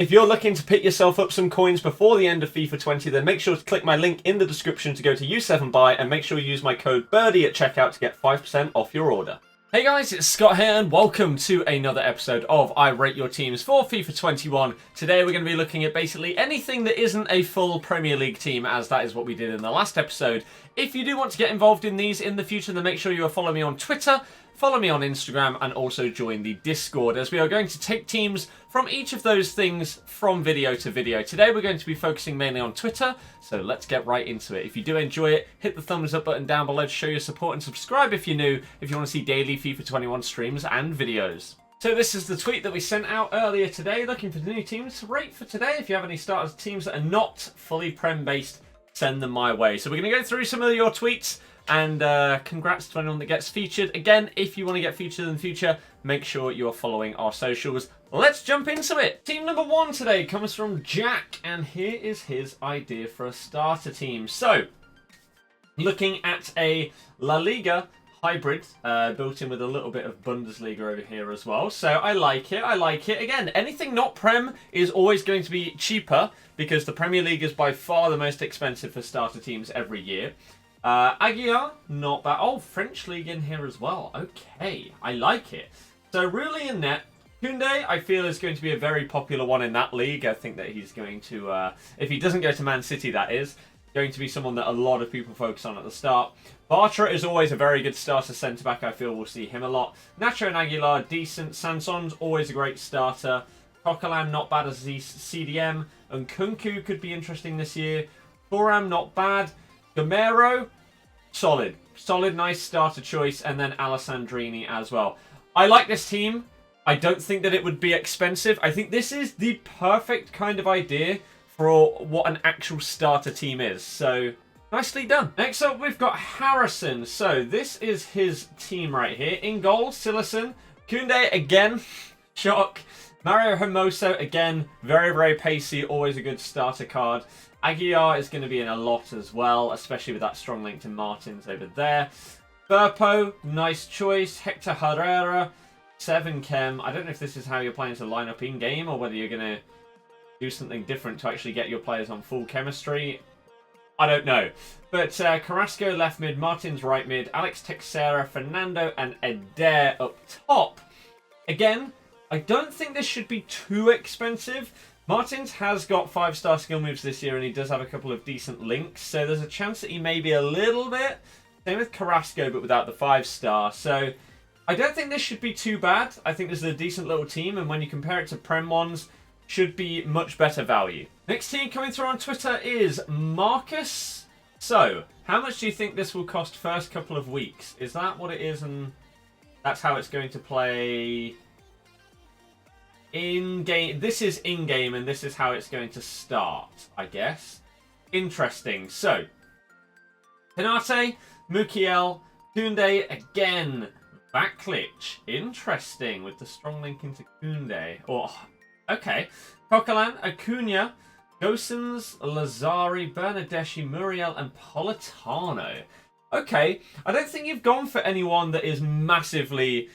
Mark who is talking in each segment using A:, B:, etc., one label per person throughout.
A: If you're looking to pick yourself up some coins before the end of FIFA 20, then make sure to click my link in the description to go to U7Buy and make sure you use my code Birdie at checkout to get 5% off your order. Hey guys, it's Scott here and welcome to another episode of I Rate Your Teams for FIFA 21. Today we're going to be looking at basically anything that isn't a full Premier League team, as that is what we did in the last episode. If you do want to get involved in these in the future, then make sure you follow me on Twitter, follow me on Instagram, and also join the Discord, as we are going to take teams from each of those things from video to video. Today we're going to be focusing mainly on Twitter, so let's get right into it. If you do enjoy it, hit the thumbs up button down below to show your support, and subscribe if you're new, if you want to see daily FIFA 21 streams and videos. So this is the tweet that we sent out earlier today, looking for new teams to rate for today. If you have any starters teams that are not fully Prem based, send them my way. So we're going to go through some of your tweets, and congrats to anyone that gets featured. Again, if you want to get featured in the future, make sure you are following our socials. Let's jump into it. Team number 1 today comes from Jack, and here is his idea for a starter team. So, looking at a La Liga hybrid, built in with a little bit of Bundesliga over here as well. So I like it, I like it. Again, anything not Prem is always going to be cheaper, because the Premier League is by far the most expensive for starter teams every year. Aguilar, not bad. Oh, French League in here as well. Okay, I like it. So really in net, Koundé, I feel, is going to be a very popular one in that league. I think that he's going to, if he doesn't go to Man City, that is, going to be someone that a lot of people focus on at the start. Bartra is always a very good starter centre-back. I feel we'll see him a lot. Nacho and Aguilar, decent. Sanson's always a great starter. Coquelin, not bad as the CDM. And Kunku could be interesting this year. Thuram, not bad. Gamero, solid. Solid, nice starter choice. And then Alessandrini as well. I like this team. I don't think that it would be expensive. I think this is the perfect kind of idea for what an actual starter team is. So, nicely done. Next up, we've got Harrison. So, this is his team right here. In goal, Silerson. Koundé again. Shock. Mario Hermoso again. Very, very pacey. Always a good starter card. Aguilar is going to be in a lot as well, especially with that strong link to Martins over there. Burpo, nice choice. Hector Herrera, 7 chem. I don't know if this is how you're planning to line up in-game, or whether you're going to do something different to actually get your players on full chemistry. I don't know. But Carrasco left mid, Martins right mid, Alex Teixeira, Fernando, and Eder up top. Again, I don't think this should be too expensive. Martins has got 5-star skill moves this year, and he does have a couple of decent links, so there's a chance that he may be a little bit. Same with Carrasco, but without the 5-star. So I don't think this should be too bad. I think this is a decent little team, and when you compare it to Prem ones, should be much better value. Next team coming through on Twitter is Marcus. So, how much do you think this will cost first couple of weeks? Is that what it is, and that's how it's going to play in-game? This is in-game, and this is how it's going to start, I guess. Interesting. So, Penate, Mukiel, Koundé again, Vaklic. Interesting, with the strong link into Koundé. Oh, okay. Coquelin, Acuna, Gosens, Lazari, Bernadeschi, Muriel, and Politano. Okay, I don't think you've gone for anyone that is massively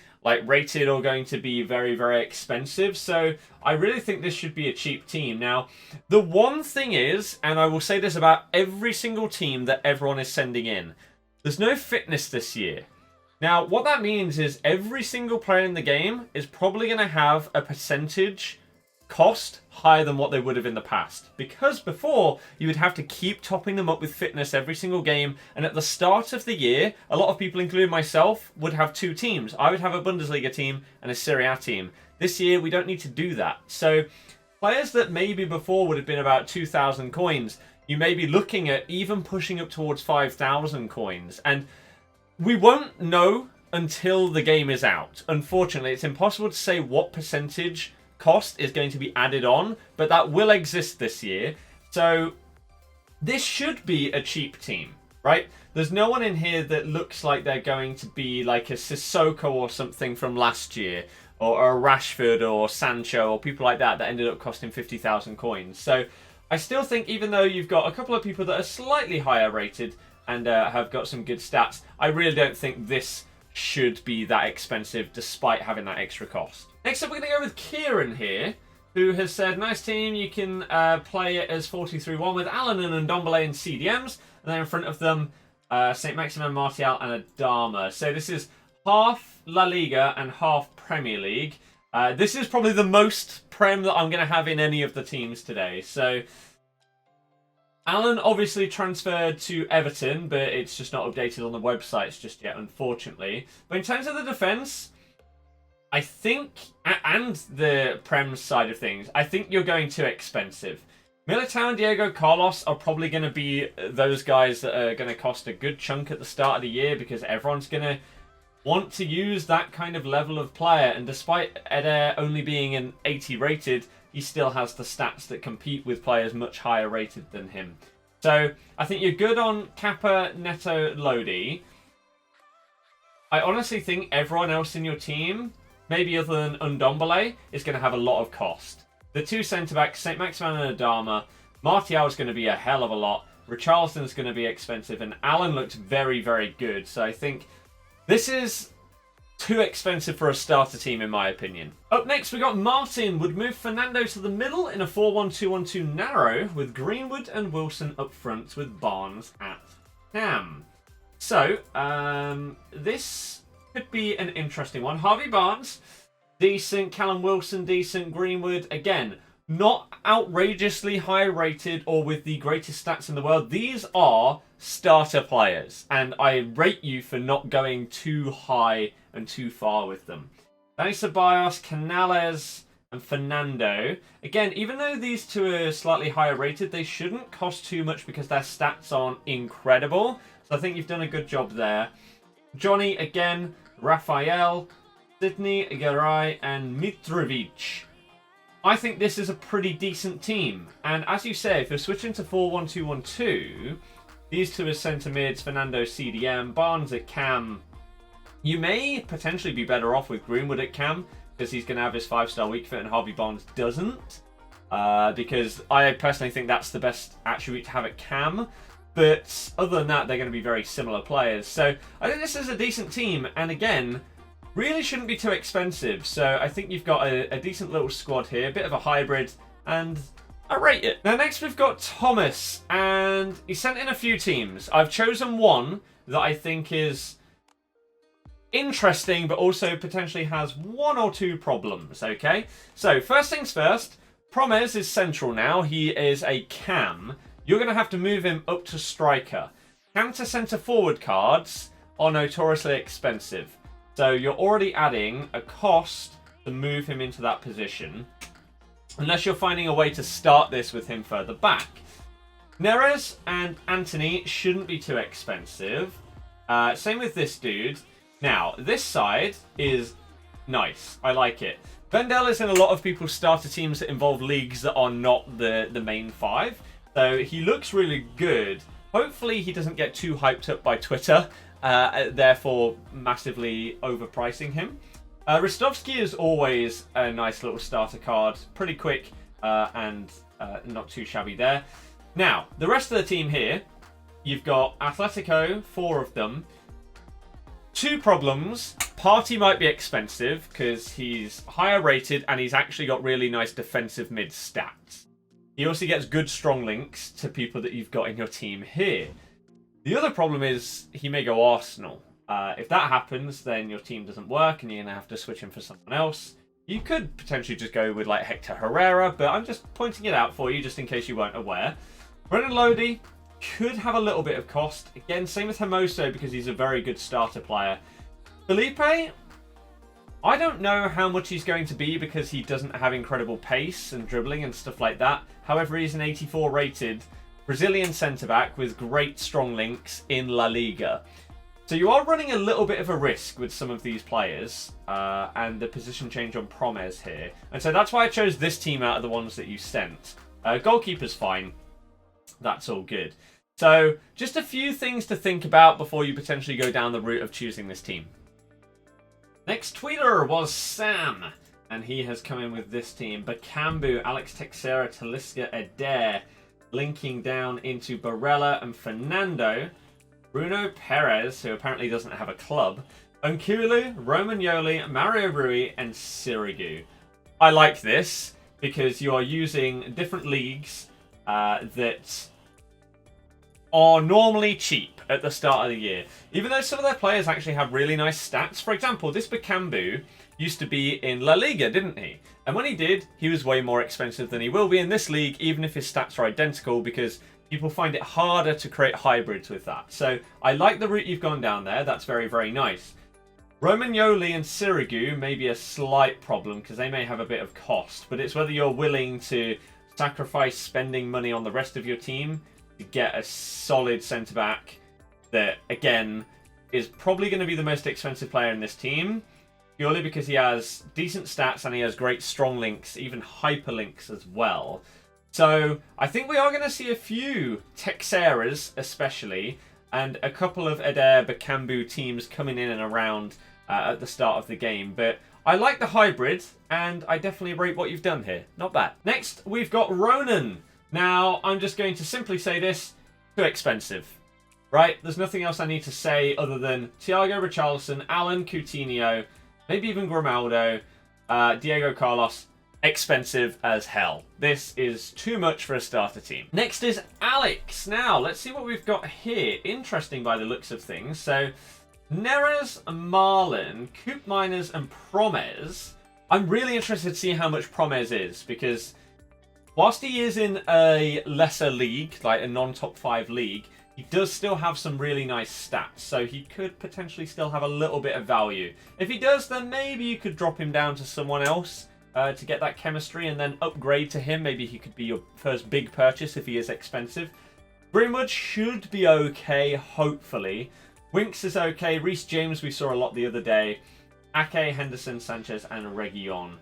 A: rated or going to be very, very expensive. So I really think this should be a cheap team. Now, the one thing is, and I will say this about every single team that everyone is sending in, there's no fitness this year. Now, what that means is every single player in the game is probably going to have a percentage cost higher than what they would have in the past. Because before, you would have to keep topping them up with fitness every single game. And at the start of the year, a lot of people, including myself, would have 2 teams. I would have a Bundesliga team and a Serie A team. This year, we don't need to do that. So, players that maybe before would have been about 2,000 coins, you may be looking at even pushing up towards 5,000 coins. And we won't know until the game is out. Unfortunately, it's impossible to say what percentage cost is going to be added on, but that will exist this year. So this should be a cheap team, right? There's no one in here that looks like they're going to be like a Sissoko or something from last year, or a Rashford or Sancho or people like that ended up costing 50,000 coins. So I still think, even though you've got a couple of people that are slightly higher rated and have got some good stats, I really don't think this should be that expensive despite having that extra cost. Next up, we're going to go with Kieran here. who has said, nice team, you can play it as 4-2-3-1 with Alan and Ndombele and CDMs, and then in front of them, St. Maximin, Martial, and Adama. So this is half La Liga and half Premier League. This is probably the most Prem that I'm going to have in any of the teams today. So Alan obviously transferred to Everton, but it's just not updated on the websites just yet, unfortunately. But in terms of the defence, I think, and the Prem side of things, I think you're going too expensive. Militao and Diego Carlos are probably going to be those guys that are going to cost a good chunk at the start of the year because everyone's going to want to use that kind of level of player. And despite Eder only being an 80 rated, he still has the stats that compete with players much higher rated than him. So I think you're good on Kappa, Neto, Lodi. I honestly think everyone else in your team, maybe other than Ndombele, is going to have a lot of cost. The two centre-backs, St. Maximin and Adama, Martial is going to be a hell of a lot. Richarlison is going to be expensive, and Alan looks very, very good. So I think this is too expensive for a starter team, in my opinion. Up next, we got Martin would move Fernando to the middle in a 4-1-2-1-2 narrow with Greenwood and Wilson up front with Barnes at cam. So, this could be an interesting one. Harvey Barnes, decent. Callum Wilson, decent. Greenwood, again, not outrageously high rated or with the greatest stats in the world. These are starter players, and I rate you for not going too high and too far with them. Dani Ceballos, Canales, and Fernando. Again, even though these two are slightly higher rated, they shouldn't cost too much because their stats aren't incredible. So I think you've done a good job there. Johnny, again, Rafael, Sidney, Garay, and Mitrovic. I think this is a pretty decent team. And as you say, if you're switching to 4-1-2-1-2, these two are centre mids, Fernando CDM, Barnes at cam. You may potentially be better off with Greenwood at cam because he's going to have his 5-star weak foot and Harvey Barnes doesn't. Because I personally think that's the best attribute to have at cam. But other than that, they're going to be very similar players. So I think this is a decent team. And again, really shouldn't be too expensive. So I think you've got a decent little squad here. A bit of a hybrid. And I rate it. Now next we've got Thomas. And he sent in a few teams. I've chosen one that I think is interesting, but also potentially has one or two problems, okay? So, first things first, Promes is central now. He is a cam. You're going to have to move him up to striker. Cam to centre forward cards are notoriously expensive. So, you're already adding a cost to move him into that position. Unless you're finding a way to start this with him further back. Neres and Anthony shouldn't be too expensive. Same with this dude. Now, this side is nice. I like it. Vendel is in a lot of people's starter teams that involve leagues that are not the main five. So he looks really good. Hopefully he doesn't get too hyped up by Twitter, therefore massively overpricing him. Ristovski is always a nice little starter card. Pretty quick and not too shabby there. Now, the rest of the team here, you've got Atletico, 4 of them. 2 problems. Partey might be expensive because he's higher rated and he's actually got really nice defensive mid stats. He also gets good strong links to people that you've got in your team here. The other problem is he may go Arsenal. If that happens, then your team doesn't work and you're going to have to switch him for someone else. You could potentially just go with like Hector Herrera, but I'm just pointing it out for you just in case you weren't aware. Brennan Lodi could have a little bit of cost. Again, same with Hermoso because he's a very good starter player. Felipe, I don't know how much he's going to be because he doesn't have incredible pace and dribbling and stuff like that. However, he's an 84 rated Brazilian centre-back with great strong links in La Liga. So you are running a little bit of a risk with some of these players and the position change on Promes here. And so that's why I chose this team out of the ones that you sent. Goalkeeper's fine. That's all good. So, just a few things to think about before you potentially go down the route of choosing this team. Next tweeter was Sam, and he has come in with this team. Bakambu, Alex Teixeira, Talisca, Adair, linking down into Barella and Fernando. Bruno Perez, who apparently doesn't have a club. Unkulu, Romagnoli, Mario Rui, and Sirigu. I like this. because you are using different leagues that are normally cheap at the start of the year. Even though some of their players actually have really nice stats. For example, this Bakambu used to be in La Liga, didn't he? And when he did, he was way more expensive than he will be in this league, even if his stats are identical, because people find it harder to create hybrids with that. So I like the route you've gone down there. That's very, very nice. Romagnoli and Sirigu may be a slight problem because they may have a bit of cost, but it's whether you're willing to sacrifice spending money on the rest of your team to get a solid centre-back that, again, is probably going to be the most expensive player in this team, purely because he has decent stats and he has great strong links, even hyperlinks as well. So I think we are going to see a few Texeras, especially, and a couple of Eder Bakambu teams coming in and around at the start of the game. But I like the hybrid, and I definitely rate what you've done here. Not bad. Next, we've got Ronan. Now, I'm just going to simply say this: too expensive. Right? There's nothing else I need to say other than Thiago Richarlison, Alan Coutinho, maybe even Grimaldo, Diego Carlos. Expensive as hell. This is too much for a starter team. Next is Alex. Now, let's see what we've got here. Interesting by the looks of things. So, Neres, Marlin, Coop Miners, and Promes. I'm really interested to see how much Promes is, because whilst he is in a lesser league, like a non-top 5 league, he does still have some really nice stats, so he could potentially still have a little bit of value. If he does, then maybe you could drop him down to someone else to get that chemistry and then upgrade to him. Maybe he could be your first big purchase if he is expensive. Greenwood should be okay, hopefully. Winks is okay. Reece James we saw a lot the other day. Ake, Henderson, Sanchez, and Reguilon.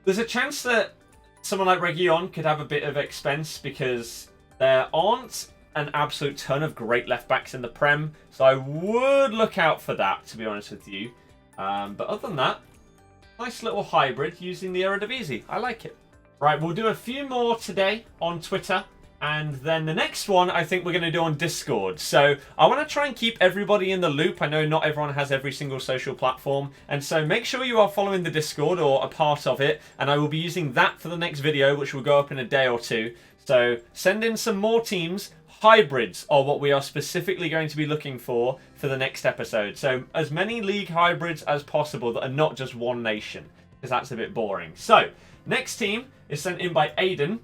A: There's a chance that someone like Reguilon could have a bit of expense because there aren't an absolute ton of great left-backs in the Prem. So I would look out for that, to be honest with you. But other than that, nice little hybrid using the Eredivisie. I like it. Right, we'll do a few more today on Twitter. And then the next one, I think we're going to do on Discord. So I want to try and keep everybody in the loop. I know not everyone has every single social platform. And so make sure you are following the Discord or a part of it. And I will be using that for the next video, which will go up in a day or two. So send in some more teams. Hybrids are what we are specifically going to be looking for the next episode. So as many league hybrids as possible that are not just one nation, because that's a bit boring. So next team is sent in by Aiden.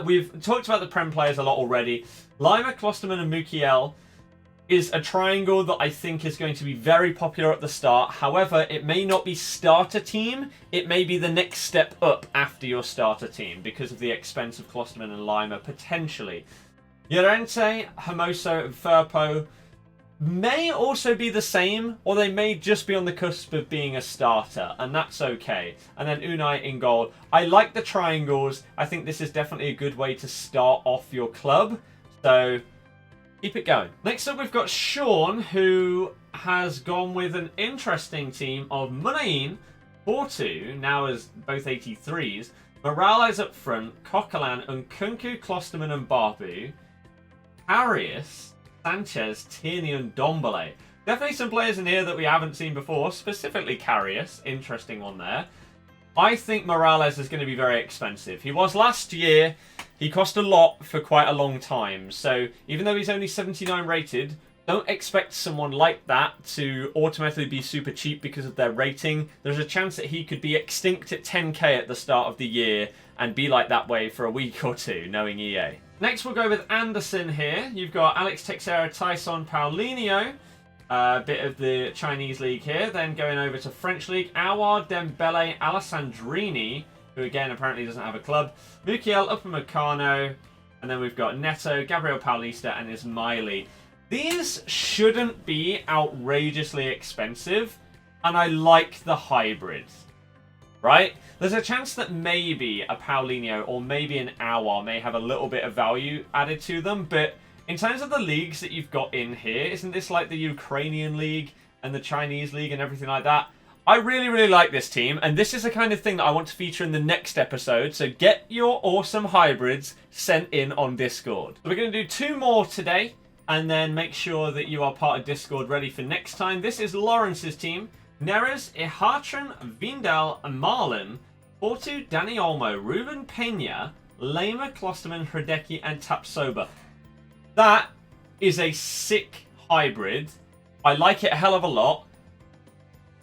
A: We've talked about the Prem players a lot already. Lima, Klosterman, and Mukiel is a triangle that I think is going to be very popular at the start. However, it may not be starter team. It may be the next step up after your starter team because of the expense of Klosterman and Lima, potentially. Llorente, Hermoso, and Firpo may also be the same, or they may just be on the cusp of being a starter, and that's okay. And then Unai in goal. I like the triangles. I think this is definitely a good way to start off your club, so keep it going. Next up, we've got Sean, who has gone with an interesting team of Munain, Porto, now as both 83s, Morales up front, Coquelin, Nkunku, Klosterman, and Barbu, Arias, Sanchez, Tierney, and Dombele. Definitely some players in here that we haven't seen before, specifically Karius. Interesting one there. I think Morales is going to be very expensive. He was last year. He cost a lot for quite a long time. So even though he's only 79 rated, don't expect someone like that to automatically be super cheap because of their rating. There's a chance that he could be extinct at 10k at the start of the year and be like that way for a week or two, knowing EA. Next, we'll go with Anderson here. You've got Alex Teixeira, Tyson, Paulinho. A bit of the Chinese league here. Then going over to French league, Awar, Dembele, Alessandrini, who again apparently doesn't have a club, Mukiel, Upamecano, and then we've got Neto, Gabriel Paulista, and Ismaili. These shouldn't be outrageously expensive, and I like the hybrids. Right? There's a chance that maybe a Paulinho or maybe an Awar may have a little bit of value added to them, but in terms of the leagues that you've got in here, isn't this like the Ukrainian league and the Chinese league and everything like that? I really, really like this team, and this is the kind of thing that I want to feature in the next episode, so get your awesome hybrids sent in on Discord. So we're going to do 2 more today, and then make sure that you are part of Discord ready for next time. This is Lawrence's team. Neres, Ihatran, Vindal, and Marlin, Portu, Dani Olmo, Ruben Pena, Lema, Klosterman, Hradecki, and Tapsoba. That is a sick hybrid. I like it a hell of a lot.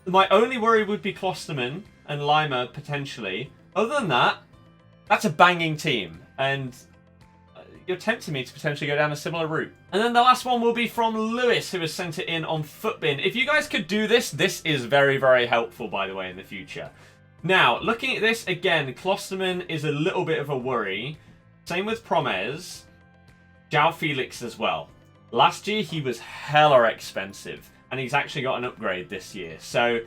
A: My only worry would be Klosterman and Lima, potentially. Other than that, that's a banging team. And you're tempting me to potentially go down a similar route. And then the last one will be from Lewis, who has sent it in on Footbin. If you guys could do this, this is very, very helpful, by the way, in the future. Now, looking at this, again, Klosterman is a little bit of a worry. Same with Promes. João Felix as well. Last year, he was hella expensive. And he's actually got an upgrade this year. So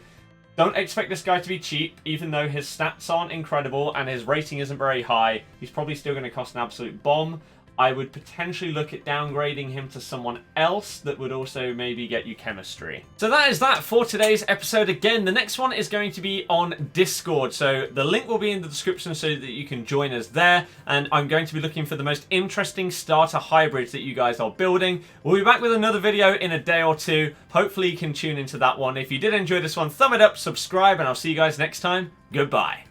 A: don't expect this guy to be cheap, even though his stats aren't incredible and his rating isn't very high. He's probably still going to cost an absolute bomb. I would potentially look at downgrading him to someone else that would also maybe get you chemistry. So that is that for today's episode. Again, the next one is going to be on Discord. So the link will be in the description so that you can join us there. And I'm going to be looking for the most interesting starter hybrids that you guys are building. We'll be back with another video in a day or two. Hopefully you can tune into that one. If you did enjoy this one, thumb it up, subscribe, and I'll see you guys next time. Goodbye.